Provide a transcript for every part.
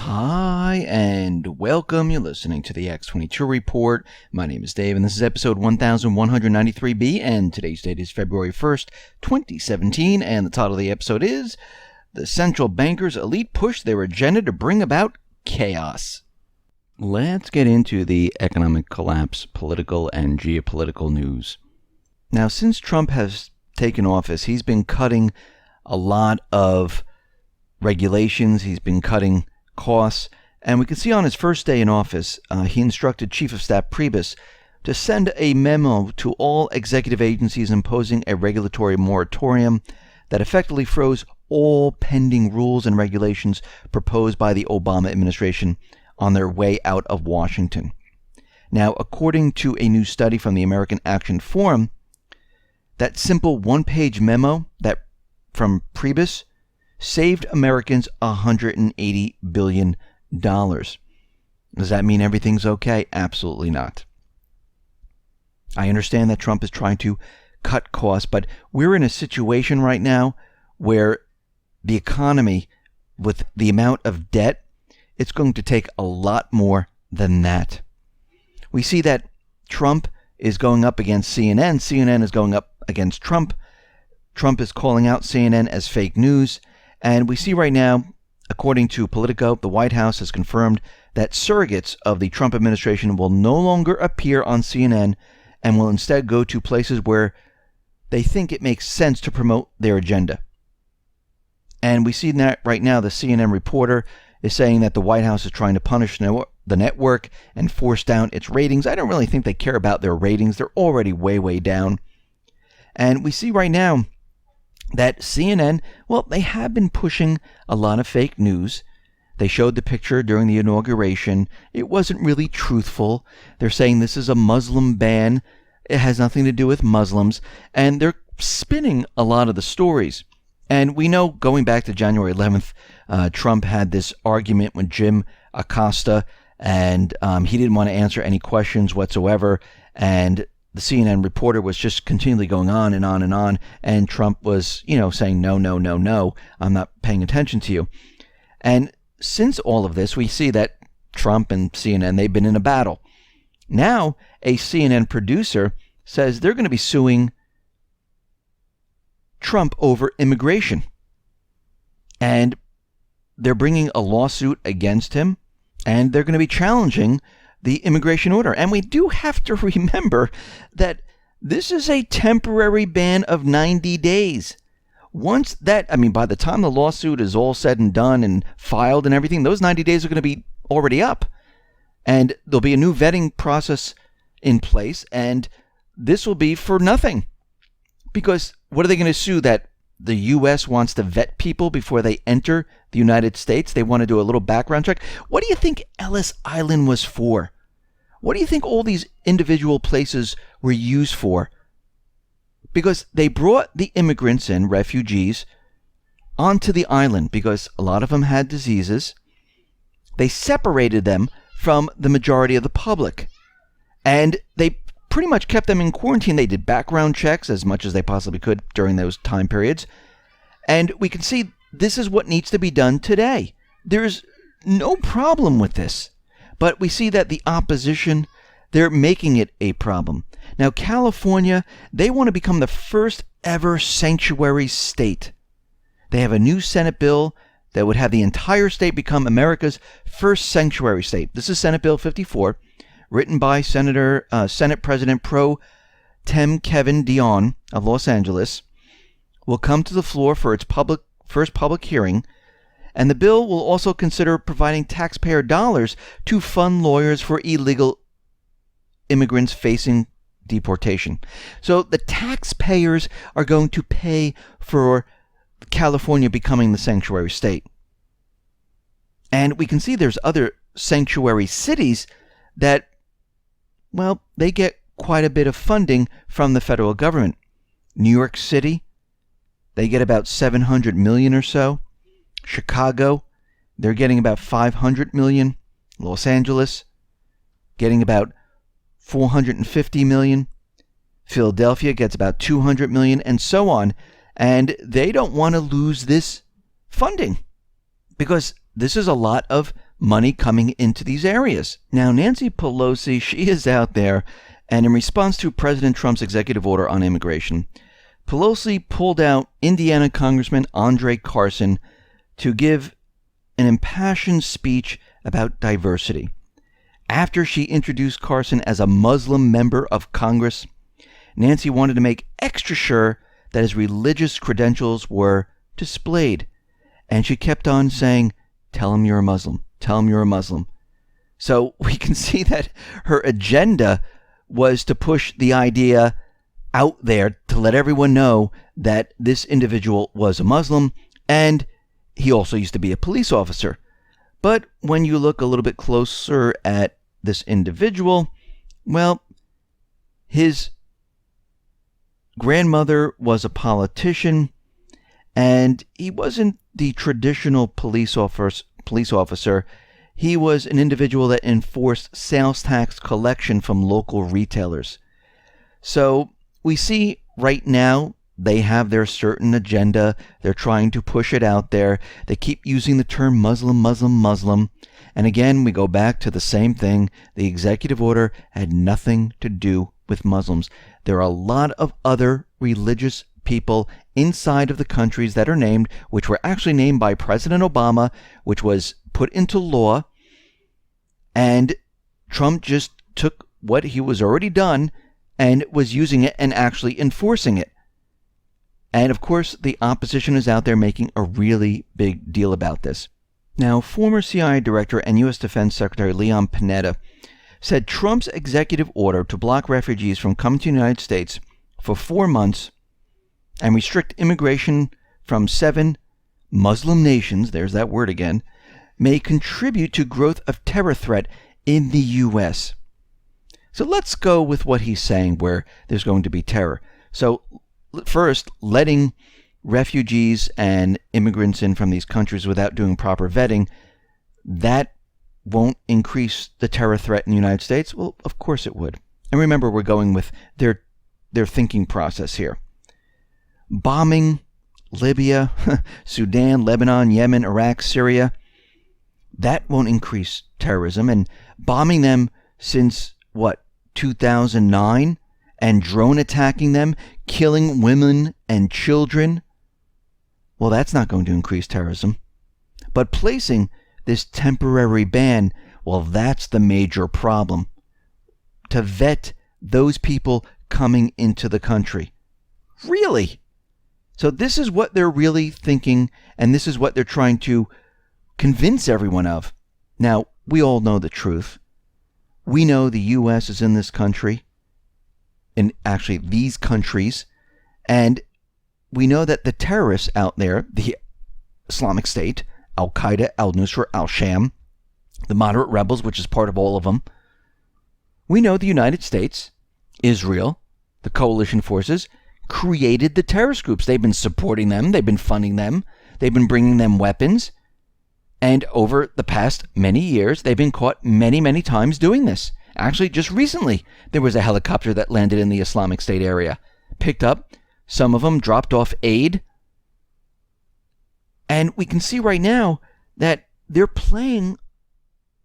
Hi, and welcome. You're listening to the X22 Report. My name is Dave, and this is episode 1193B, and today's date is February 1st, 2017, and the title of the episode is The Central Bankers' Elite Push Their Agenda to Bring About Chaos. Let's get into the economic collapse, political and geopolitical news. Now, since Trump has taken office, he's been cutting a lot of regulations, he's been cutting costs, and we can see on his first day in office, he instructed Chief of Staff Priebus to send a memo to all executive agencies imposing a regulatory moratorium that effectively froze all pending rules and regulations proposed by the Obama administration on their way out of Washington. Now, according to a new study from the American Action Forum, that simple one-page memo that from Priebus saved Americans $180 billion. Does that mean everything's okay? Absolutely not. I understand that Trump is trying to cut costs, but we're in a situation right now where the economy, with the amount of debt, it's going to take a lot more than that. We see that Trump is going up against CNN. CNN is going up against Trump. Trump is calling out CNN as fake news. And we see right now, according to Politico, the White House has confirmed that surrogates of the Trump administration will no longer appear on CNN and will instead go to places where they think it makes sense to promote their agenda. And we see that right now the CNN reporter is saying that the White House is trying to punish the network and force down its ratings. I don't really think they care about their ratings. They're already way, way down. And we see right now that CNN, well, they have been pushing a lot of fake news. They showed the picture during the inauguration. It wasn't really truthful. They're saying this is a Muslim ban. It has nothing to do with Muslims. And they're spinning a lot of the stories. And we know, going back to January 11th, Trump had this argument with Jim Acosta, and he didn't want to answer any questions whatsoever. And the CNN reporter was just continually going on and on and on, and Trump was, saying, no, I'm not paying attention to you. And since all of this, we see that Trump and CNN, they've been in a battle. Now, a CNN producer says they're going to be suing Trump over immigration. And they're bringing a lawsuit against him, and they're going to be challenging the immigration order. And we do have to remember that this is a temporary ban of 90 days. Once that, by the time the lawsuit is all said and done and filed and everything, those 90 days are going to be already up. And there'll be a new vetting process in place, and this will be for nothing. Because what are they going to sue? That the U.S. wants to vet people before they enter the United States? They want to do a little background check? What do you think Ellis Island was for? What do you think all these individual places were used for? Because they brought the immigrants and refugees onto the island because a lot of them had diseases. They separated them from the majority of the public. And they pretty much kept them in quarantine. They did background checks as much as they possibly could during those time periods. And we can see this is what needs to be done today. There's no problem with this. But we see that the opposition, they're making it a problem. Now, California, they want to become the first ever sanctuary state. They have a new Senate bill that would have the entire state become America's first sanctuary state. This is Senate Bill 54. Written by Senate President Pro Tem Kevin Dion of Los Angeles, will come to the floor for its first public hearing, and the bill will also consider providing taxpayer dollars to fund lawyers for illegal immigrants facing deportation. So the taxpayers are going to pay for California becoming the sanctuary state. And we can see there's other sanctuary cities that, well, they get quite a bit of funding from the federal government. New York City, they get about $700 million or so. Chicago, they're getting about $500 million. Los Angeles, getting about $450 million. Philadelphia gets about $200 million, and so on. And they don't want to lose this funding because this is a lot of money coming into these areas. Now, Nancy Pelosi, she is out there, and in response to President Trump's executive order on immigration, Pelosi pulled out Indiana Congressman Andre Carson to give an impassioned speech about diversity. After she introduced Carson as a Muslim member of Congress, Nancy wanted to make extra sure that his religious credentials were displayed. And she kept on saying, "Tell him you're a Muslim. Tell him you're a Muslim." So we can see that her agenda was to push the idea out there to let everyone know that this individual was a Muslim, and he also used to be a police officer. But when you look a little bit closer at this individual, well, his grandmother was a politician, and he wasn't the traditional police officer. He was an individual that enforced sales tax collection from local retailers. So we see right now they have their certain agenda. They're trying to push it out there. They keep using the term Muslim, Muslim, Muslim. And again, we go back to the same thing. The executive order had nothing to do with Muslims. There are a lot of other religious people inside of the countries that are named, which were actually named by President Obama, which was put into law. And Trump just took what he was already done and was using it and actually enforcing it. And of course, the opposition is out there making a really big deal about this. Now, former CIA Director and U.S. Defense Secretary Leon Panetta said Trump's executive order to block refugees from coming to the United States for 4 months and restrict immigration from 7 Muslim nations, there's that word again, may contribute to growth of terror threat in the U.S. So let's go with what he's saying, where there's going to be terror. So first, letting refugees and immigrants in from these countries without doing proper vetting, that won't increase the terror threat in the United States? Well, of course it would. And remember, we're going with their thinking process here. Bombing Libya, Sudan, Lebanon, Yemen, Iraq, Syria, that won't increase terrorism. And bombing them since, 2009? And drone attacking them, killing women and children, well, that's not going to increase terrorism. But placing this temporary ban, well, that's the major problem. To vet those people coming into the country. Really? So this is what they're really thinking, and this is what they're trying to convince everyone of. Now, we all know the truth. We know the U.S. is in this country, in actually these countries, and we know that the terrorists out there, the Islamic State, Al-Qaeda, Al-Nusra, Al-Sham, the moderate rebels, which is part of all of them, we know the United States, Israel, the coalition forces, created the terrorist groups. They've been supporting them, they've been funding them, they've been bringing them weapons, and over the past many years, they've been caught many, many times doing this. Actually, just recently, there was a helicopter that landed in the Islamic State area, picked up, some of them dropped off aid, and we can see right now that they're playing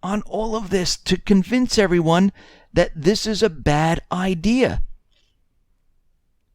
on all of this to convince everyone that this is a bad idea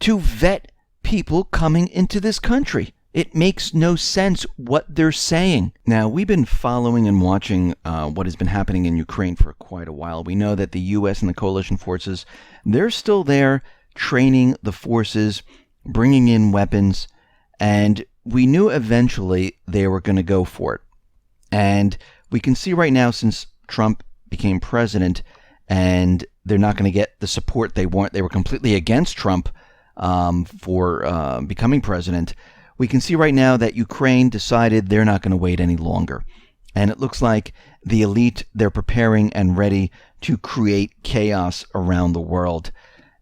to vet people coming into this country. It makes no sense what they're saying. Now, we've been following and watching what has been happening in Ukraine for quite a while. We know that the U.S. and the coalition forces, they're still there training the forces, bringing in weapons, and we knew eventually they were going to go for it. And we can see right now, since Trump became president, and they're not going to get the support they want, they were completely against Trump for becoming president. We can see right now that Ukraine decided they're not going to wait any longer. And it looks like the elite, they're preparing and ready to create chaos around the world.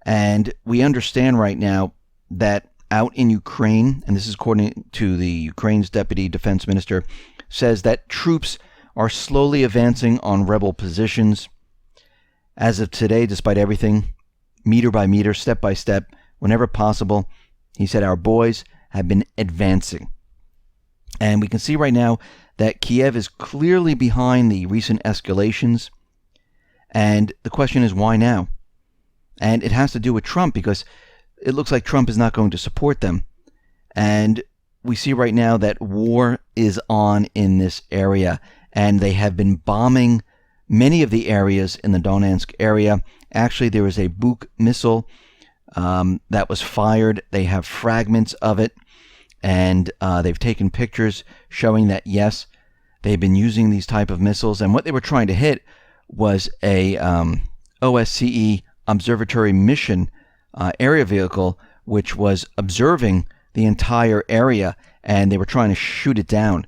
And we understand right now that out in Ukraine, and this is according to the Ukraine's deputy defense minister, says that troops are slowly advancing on rebel positions. As of today, despite everything, meter by meter, step by step, whenever possible, he said our boys have been advancing. And we can see right now that Kiev is clearly behind the recent escalations. And the question is, why now? And it has to do with Trump, because it looks like Trump is not going to support them. And we see right now that war is on in this area, and they have been bombing many of the areas in the Donetsk area. Actually, there was a Buk missile that was fired. They have fragments of it, and they've taken pictures showing that, yes, they've been using these type of missiles. And what they were trying to hit was a OSCE observatory mission area vehicle, which was observing the entire area, and they were trying to shoot it down.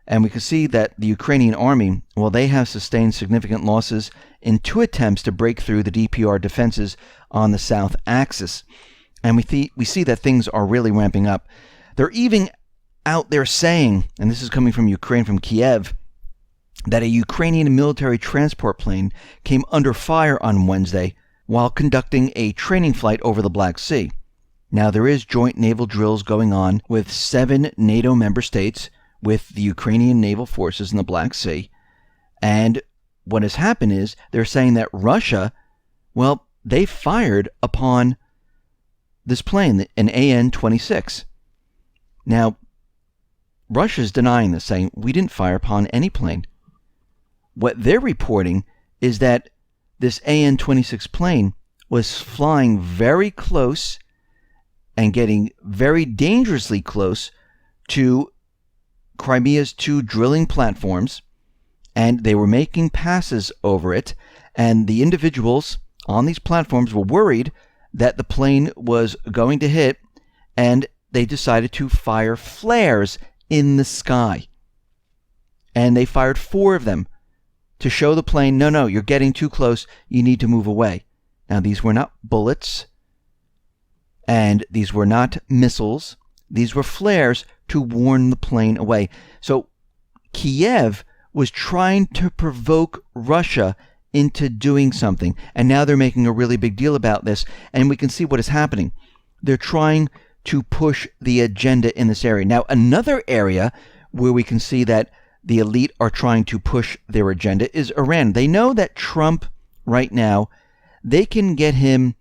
And we can see that the Ukrainian army, well, they have sustained significant losses in 2 attempts to break through the DPR defenses on the south axis. And we see that things are really ramping up. They're even out there saying, and this is coming from Ukraine, from Kiev, that a Ukrainian military transport plane came under fire on Wednesday while conducting a training flight over the Black Sea. Now, there is joint naval drills going on with 7 NATO member states with the Ukrainian naval forces in the Black Sea. And what has happened is they're saying that Russia, well, they fired upon this plane, an AN-26. Now, Russia's denying this, saying, we didn't fire upon any plane. What they're reporting is that this AN-26 plane was flying very close and getting very dangerously close to Crimea's 2 drilling platforms, and they were making passes over it, and the individuals on these platforms were worried that the plane was going to hit, and they decided to fire flares in the sky. And they fired 4 of them to show the plane, no, you're getting too close, you need to move away. Now, these were not bullets, and these were not missiles. These were flares to warn the plane away. So Kiev was trying to provoke Russia into doing something, and now they're making a really big deal about this, and we can see what is happening. They're trying to push the agenda in this area. Now, another area where we can see that the elite are trying to push their agenda is Iran. They know that Trump right now, they can get him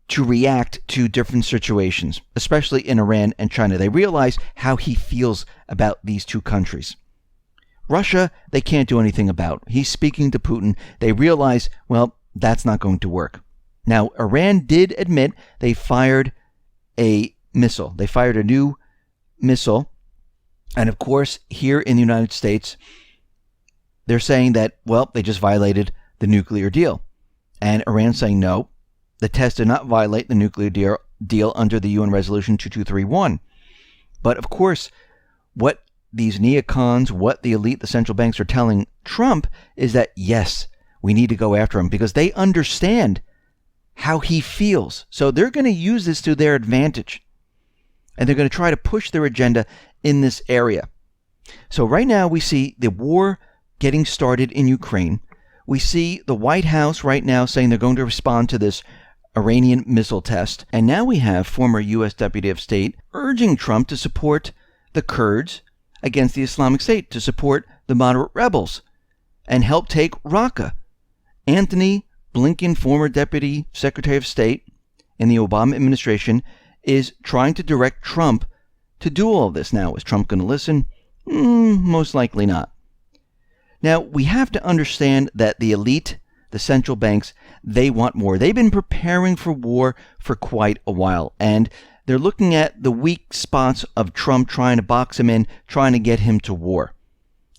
to react to different situations, especially in Iran and China. They realize how he feels about these 2 countries. Russia, they can't do anything about. He's speaking to Putin. They realize, well, that's not going to work. Now, Iran did admit they fired a missile. They fired a new missile. And of course, here in the United States, they're saying that, well, they just violated the nuclear deal. And Iran's saying, no, the test did not violate the nuclear deal under the UN Resolution 2231. But of course, what these neocons, what the elite, the central banks are telling Trump is that, yes, we need to go after him because they understand how he feels. So they're going to use this to their advantage. And they're going to try to push their agenda in this area. So right now we see the war getting started in Ukraine. We see the White House right now saying they're going to respond to this Iranian missile test. And now we have former U.S. Deputy of State urging Trump to support the Kurds against the Islamic State, to support the moderate rebels, and help take Raqqa. Antony Blinken, former Deputy Secretary of State in the Obama administration, is trying to direct Trump to do all this. Now, is Trump going to listen? Most likely not. Now, we have to understand that the elite, the central banks, they want war. They've been preparing for war for quite a while, and they're looking at the weak spots of Trump, trying to box him in, trying to get him to war.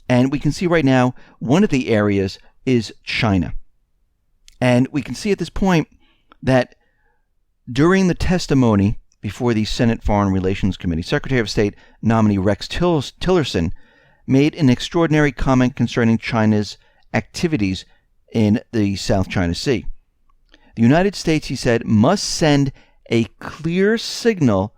And we can see right now, one of the areas is China. And we can see at this point that during the testimony before the Senate Foreign Relations Committee, Secretary of State nominee Rex Tillerson made an extraordinary comment concerning China's activities in the South China Sea. The United States, he said, must send a clear signal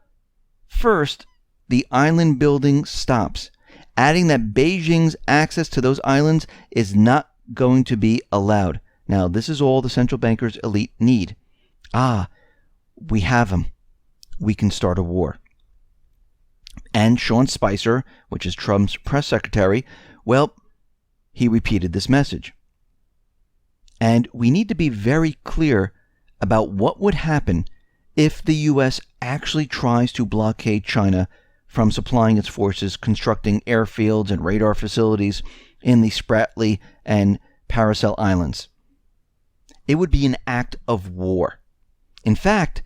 first the island building stops, adding that Beijing's access to those islands is not going to be allowed. Now, this is all the central bankers' elite need. We have them. We can start a war. And Sean Spicer, which is Trump's press secretary, well, he repeated this message. And we need to be very clear about what would happen if the U.S. actually tries to blockade China from supplying its forces constructing airfields and radar facilities in the Spratly and Paracel Islands. It would be an act of war. In fact,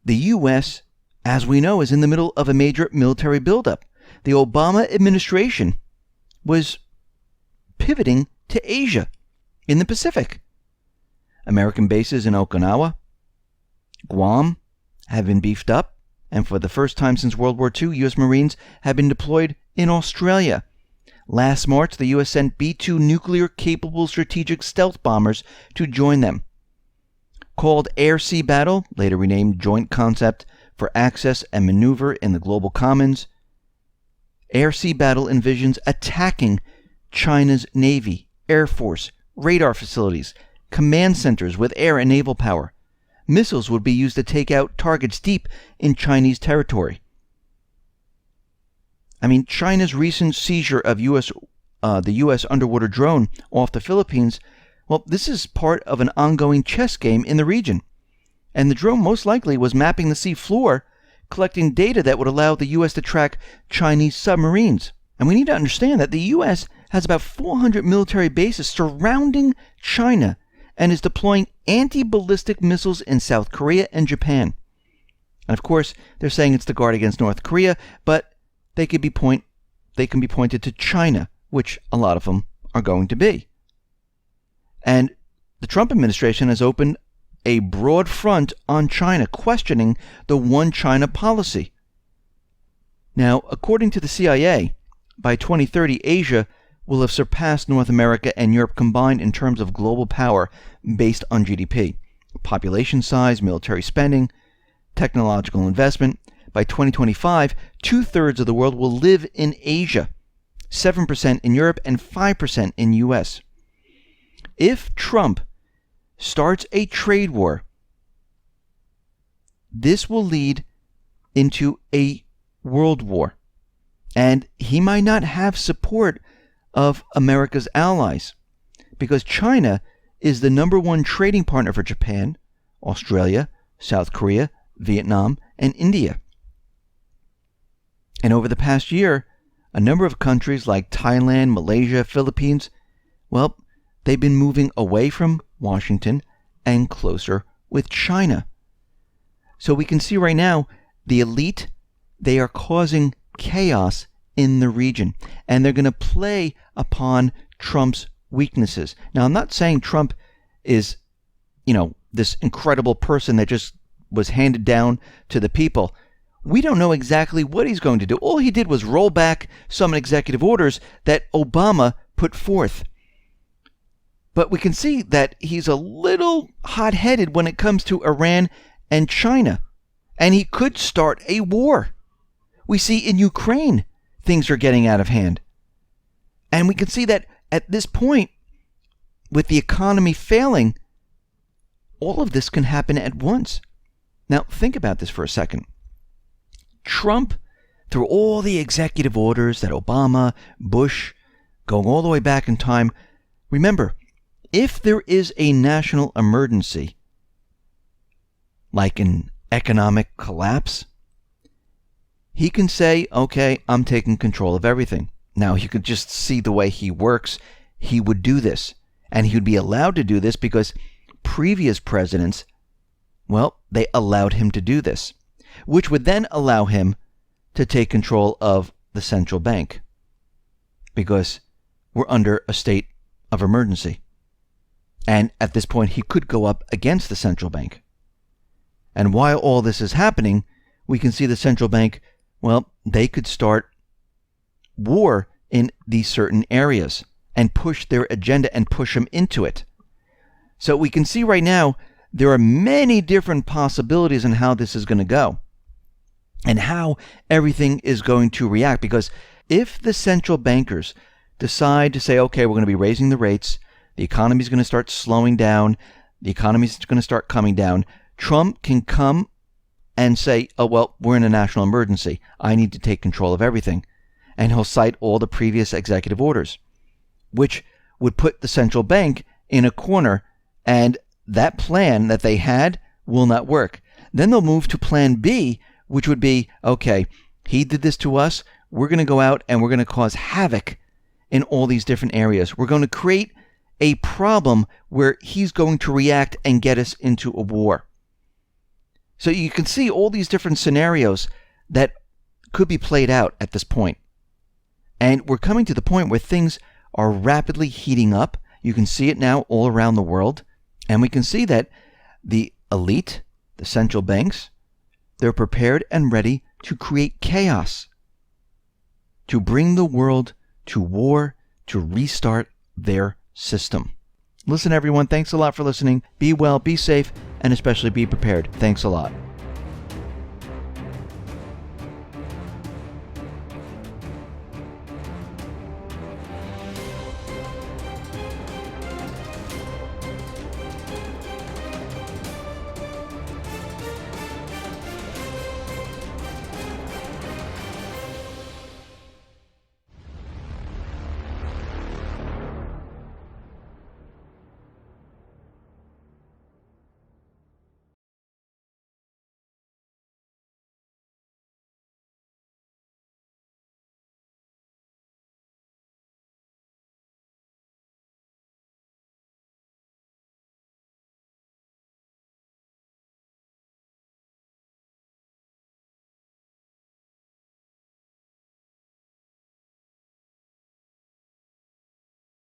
the U.S., as we know, is in the middle of a major military buildup. The Obama administration was pivoting to Asia in the Pacific. American bases in Okinawa, Guam have been beefed up, and for the first time since World War II, U.S. Marines have been deployed in Australia. Last March, the U.S. sent B-2 nuclear-capable strategic stealth bombers to join them. Called Air-Sea Battle, later renamed Joint Concept for Access and Maneuver in the Global Commons, Air-Sea Battle envisions attacking China's Navy, Air Force, radar facilities, command centers with air and naval power. Missiles would be used to take out targets deep in Chinese territory. I mean, China's recent seizure of the U.S. underwater drone off the Philippines, well, this is part of an ongoing chess game in the region. And the drone most likely was mapping the sea floor, collecting data that would allow the U.S. to track Chinese submarines. And we need to understand that the U.S. has about 400 military bases surrounding China and is deploying anti-ballistic missiles in South Korea and Japan. And of course, they're saying it's to guard against North Korea, but they can be pointed to China, which a lot of them are going to be. And the Trump administration has opened a broad front on China, questioning the One China policy. Now, according to the CIA, by 2030, Asia will have surpassed North America and Europe combined in terms of global power based on GDP, population size, military spending, technological investment. By 2025, 2/3 of the world will live in Asia, 7% in Europe, and 5% in US. If Trump starts a trade war, this will lead into a world war. And he might not have support of America's allies, because China is the #1 trading partner for Japan, Australia, South Korea, Vietnam, and India. And over the past year, a number of countries like Thailand, Malaysia, Philippines, well, they've been moving away from Washington and closer with China. So we can see right now, the elite, they are causing chaos in the region, and they're going to play upon Trump's weaknesses. Now, I'm not saying Trump is, this incredible person that just was handed down to the people. We don't know exactly what he's going to do. All he did was roll back some executive orders that Obama put forth. But we can see that he's a little hot-headed when it comes to Iran and China, and he could start a war. We see in Ukraine, things are getting out of hand. And we can see that at this point, with the economy failing, all of this can happen at once. Now, think about this for a second. Trump, through all the executive orders that Obama, Bush, going all the way back in time, remember, if there is a national emergency, like an economic collapse, he can say, okay, I'm taking control of everything. Now, you could just see the way he works. He would do this. And he would be allowed to do this because previous presidents, well, they allowed him to do this, which would then allow him to take control of the central bank, because we're under a state of emergency. And at this point, he could go up against the central bank. And while all this is happening, we can see the central bank, well, they could start war in these certain areas and push their agenda and push them into it. So we can see right now, there are many different possibilities in how this is going to go and how everything is going to react. Because if the central bankers decide to say, okay, we're going to be raising the rates, the economy is going to start slowing down, the economy is going to start coming down, Trump can come and say, oh, well, we're in a national emergency. I need to take control of everything. And he'll cite all the previous executive orders, which would put the central bank in a corner, and that plan that they had will not work. Then they'll move to plan B, which would be, okay, he did this to us. We're going to go out and we're going to cause havoc in all these different areas. We're going to create a problem where he's going to react and get us into a war. So you can see all these different scenarios that could be played out at this point. And we're coming to the point where things are rapidly heating up. You can see it now all around the world. And we can see that the elite, the central banks, they're prepared and ready to create chaos, to bring the world to war, to restart their system. Listen, everyone, thanks a lot for listening. Be well, be safe, and especially be prepared. Thanks a lot.